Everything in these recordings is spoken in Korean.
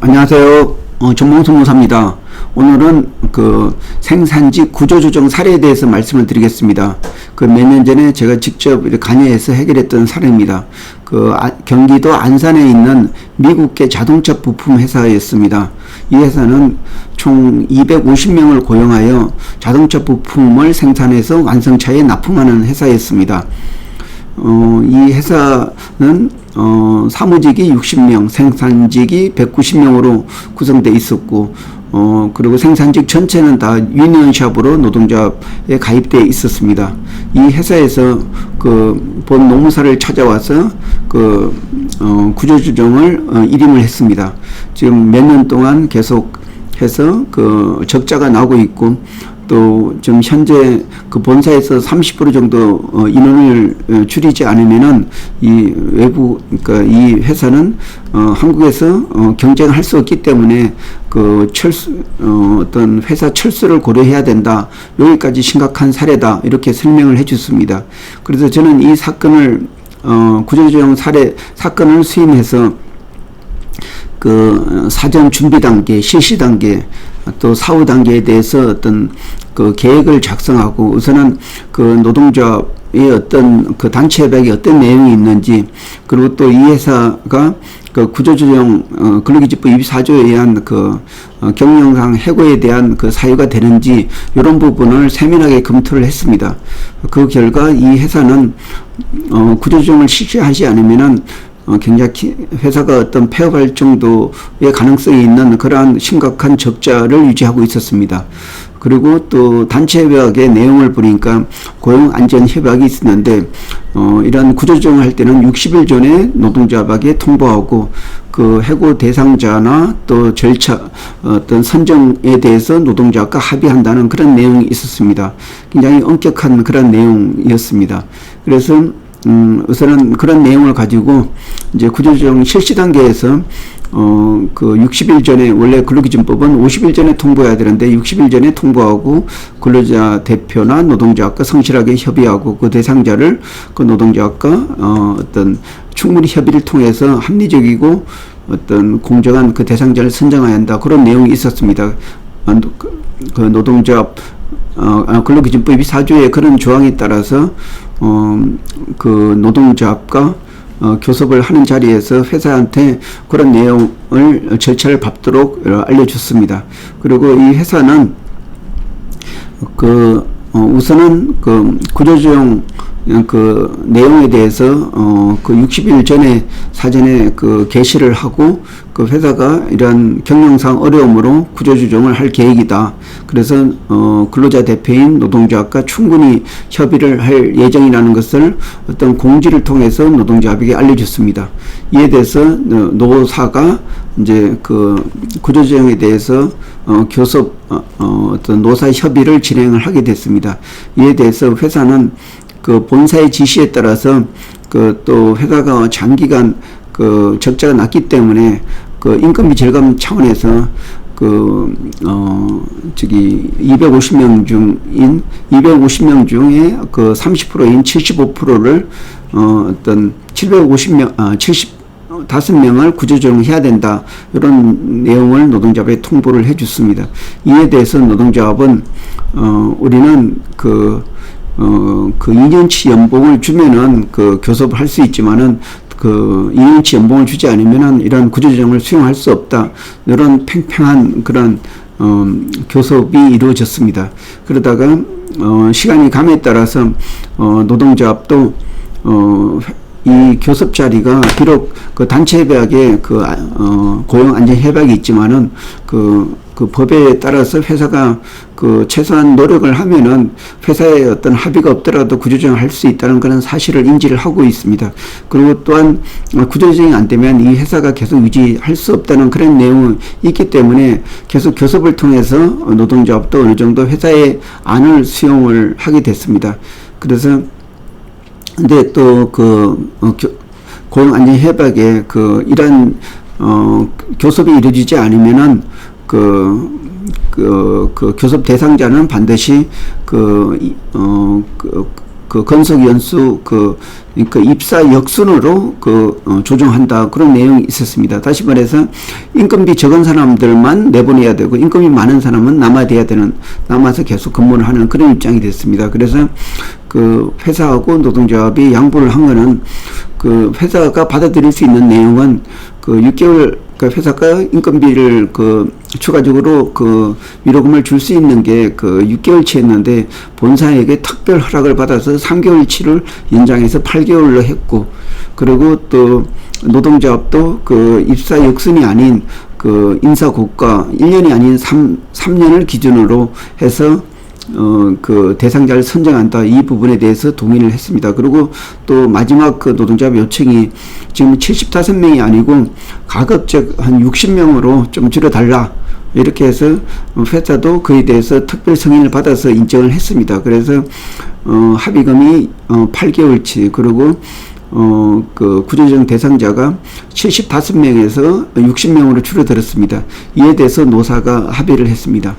안녕하세요. 전몽선무사입니다. 오늘은 그 생산직 구조조정 사례에 대해서 말씀을 드리겠습니다. 그 몇 년 전에 제가 직접 관여해서 해결했던 사례입니다. 경기도 안산에 있는 미국계 자동차 부품 회사였습니다. 이 회사는 총 250명을 고용하여 자동차 부품을 생산해서 완성차에 납품하는 회사였습니다. 이 회사는 사무직이 60명, 생산직이 190명으로 구성되어 있었고, 그리고 생산직 전체는 다 유니언샵으로 노동조합에 가입되어 있었습니다. 이 회사에서 본 노무사를 찾아와서 구조조정을 일임을 했습니다. 지금 몇 년 동안 계속해서 적자가 나고 있고, 또 지금 현재 본사에서 30% 정도 인원을 줄이지 않으면은 그러니까 이 회사는 한국에서 경쟁할 수 없기 때문에 어떤 회사 철수를 고려해야 된다. 여기까지 심각한 사례다. 이렇게 설명을 해줬습니다. 그래서 저는 이 사건을 구조조정 사건을 수임해서 사전 준비 단계, 실시 단계, 또 사후 단계에 대해서 어떤 계획을 작성하고, 우선은 노동조합의 어떤 단체 협약에 어떤 내용이 있는지, 그리고 또 이 회사가 구조조정 근로기준법 24조에 의한 경영상 해고에 대한 사유가 되는지, 이런 부분을 세밀하게 검토를 했습니다. 그 결과 이 회사는 구조조정을 실시하지 않으면은 굉장히 회사가 어떤 폐업할 정도의 가능성이 있는 그러한 심각한 적자를 유지하고 있었습니다. 그리고 또 단체 협약의 내용을 보니까 고용안전협약이 있었는데, 이런 구조조정을 할 때는 60일 전에 노동조합에게 통보하고, 해고 대상자나 또 절차, 어떤 선정에 대해서 노동조합과 합의한다는 그런 내용이 있었습니다. 굉장히 엄격한 그런 내용이었습니다. 그래서 우선은 그런 내용을 가지고 이제 구조조정 실시 단계에서 60일 전에, 원래 근로기준법은 50일 전에 통보해야 되는데 60일 전에 통보하고, 근로자 대표나 노동조합과 성실하게 협의하고, 대상자를 노동조합과 어떤 충분히 협의를 통해서 합리적이고 어떤 공정한 대상자를 선정해야 한다. 그런 내용이 있었습니다. 노동조합 근로기준법 24조의 그런 조항에 따라서 노동조합과 교섭을 하는 자리에서 회사한테 그런 내용을 절차를 밟도록 알려줬습니다. 그리고 이 회사는 우선은 구조조정 내용에 대해서 60일 전에 사전에 게시를 하고, 회사가 이러한 경영상 어려움으로 구조조정을 할 계획이다. 그래서 근로자 대표인 노동조합과 충분히 협의를 할 예정이라는 것을 어떤 공지를 통해서 노동조합에게 알려줬습니다. 이에 대해서 노사가 이제 구조조정에 대해서 교섭 어떤 노사 협의를 진행을 하게 됐습니다. 이에 대해서 회사는 본사의 지시에 따라서 또 회사가 장기간 적자가 났기 때문에 인건비 절감 차원에서 250명 중에 30%인 75%를 어떤 75명을 구조조정해야 된다. 이런 내용을 노동조합에 통보를 해줬습니다. 이에 대해서 노동조합은 우리는 2년치 연봉을 주면은 교섭을 할 수 있지만은 2년치 연봉을 주지 않으면은 이런 구조조정을 수용할 수 없다. 이런 팽팽한 그런 교섭이 이루어졌습니다. 그러다가 시간이 감에 따라서 노동조합도 이 교섭 자리가 비록 단체 협약에 고용안전협약이 있지만은 법에 따라서 회사가 최소한 노력을 하면은 회사에 어떤 합의가 없더라도 구조조정을 할 수 있다는 그런 사실을 인지를 하고 있습니다. 그리고 또한 구조조정이 안 되면 이 회사가 계속 유지할 수 없다는 그런 내용이 있기 때문에 계속 교섭을 통해서 노동조합도 어느 정도 회사의 안을 수용을 하게 됐습니다. 그래서 근데 또 고용안전협약에 이런 교섭이 이루어지지 않으면은 교섭 대상자는 반드시 그 건속 연수 그 입사 역순으로 조정한다, 그런 내용이 있었습니다. 다시 말해서 인건비 적은 사람들만 내보내야 되고 인건비 많은 사람은 남아서 계속 근무를 하는 그런 입장이 됐습니다. 그래서 그 회사하고 노동조합이 양보를 한 거는 그 회사가 받아들일 수 있는 내용은 그 6개월 그 회사가 인건비를 추가적으로 위로금을 줄 수 있는 게 6개월치였는데 본사에게 특별 허락을 받아서 3개월치를 연장해서 8개월로 했고, 그리고 또 노동조합도 입사 역순이 아닌 인사 고과 1년이 아닌 3년을 기준으로 해서 대상자를 선정한다, 이 부분에 대해서 동의를 했습니다. 그리고 또 마지막 노동조합 요청이 지금 75명이 아니고 가급적 한 60명으로 좀 줄여달라, 이렇게 해서 회사도 그에 대해서 특별 승인을 받아서 인정을 했습니다. 그래서 합의금이 8개월치, 그리고 구조조정 대상자가 75명에서 60명으로 줄어들었습니다. 이에 대해서 노사가 합의를 했습니다.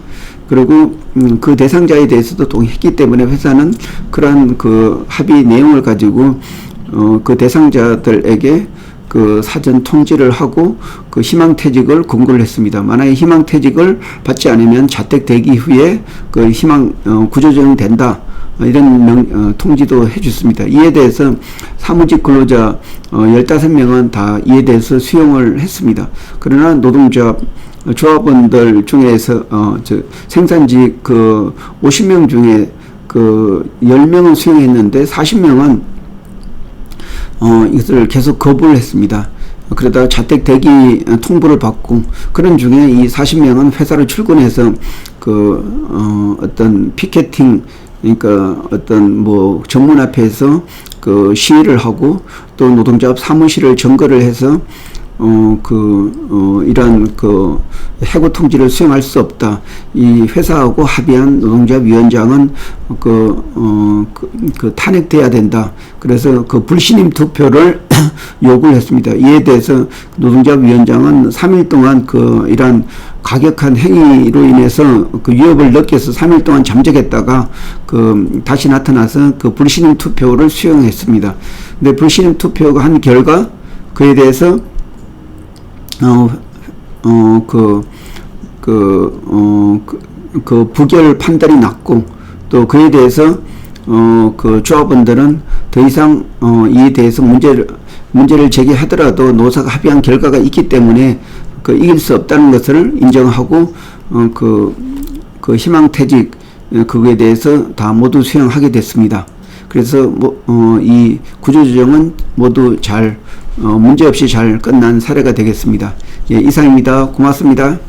그리고 그 대상자에 대해서도 동의했기 때문에 회사는 그러한 합의 내용을 가지고 그 대상자들에게 사전 통지를 하고 희망퇴직을 권고를 했습니다. 만약에 희망퇴직을 받지 않으면 자택 대기 후에 구조조정이 된다, 이런 통지도 해줬습니다. 이에 대해서 사무직 근로자 15명은 다 이에 대해서 수용을 했습니다. 그러나 조합원들 중에서 생산직 50명 중에 10명은 수용했는데 40명은 이것을 계속 거부를 했습니다. 그러다가 자택 대기 통보를 받고, 그런 중에 이 40명은 회사로 출근해서 어떤 피켓팅, 그러니까 어떤 정문 앞에서 시위를 하고, 또 노동조합 사무실을 점거를 해서 이러한 해고 통지를 수용할 수 없다, 이 회사하고 합의한 노동조합 위원장은 탄핵돼야 된다. 그래서 불신임 투표를 요구를 했습니다. 이에 대해서 노동조합 위원장은 3일 동안 이러한 가격한 행위로 인해서 위협을 느껴서 3일 동안 잠적했다가 다시 나타나서 불신임 투표를 수용했습니다. 근데 불신임 투표가 한 결과 그에 대해서 부결 판단이 났고, 또 그에 대해서 조합원들은 더 이상 이에 대해서 문제를 제기하더라도 노사가 합의한 결과가 있기 때문에 이길 수 없다는 것을 인정하고 희망퇴직 그거에 대해서 다 모두 수용하게 됐습니다. 그래서 이 구조조정은 모두 문제없이 잘 끝난 사례가 되겠습니다. 예, 이상입니다. 고맙습니다.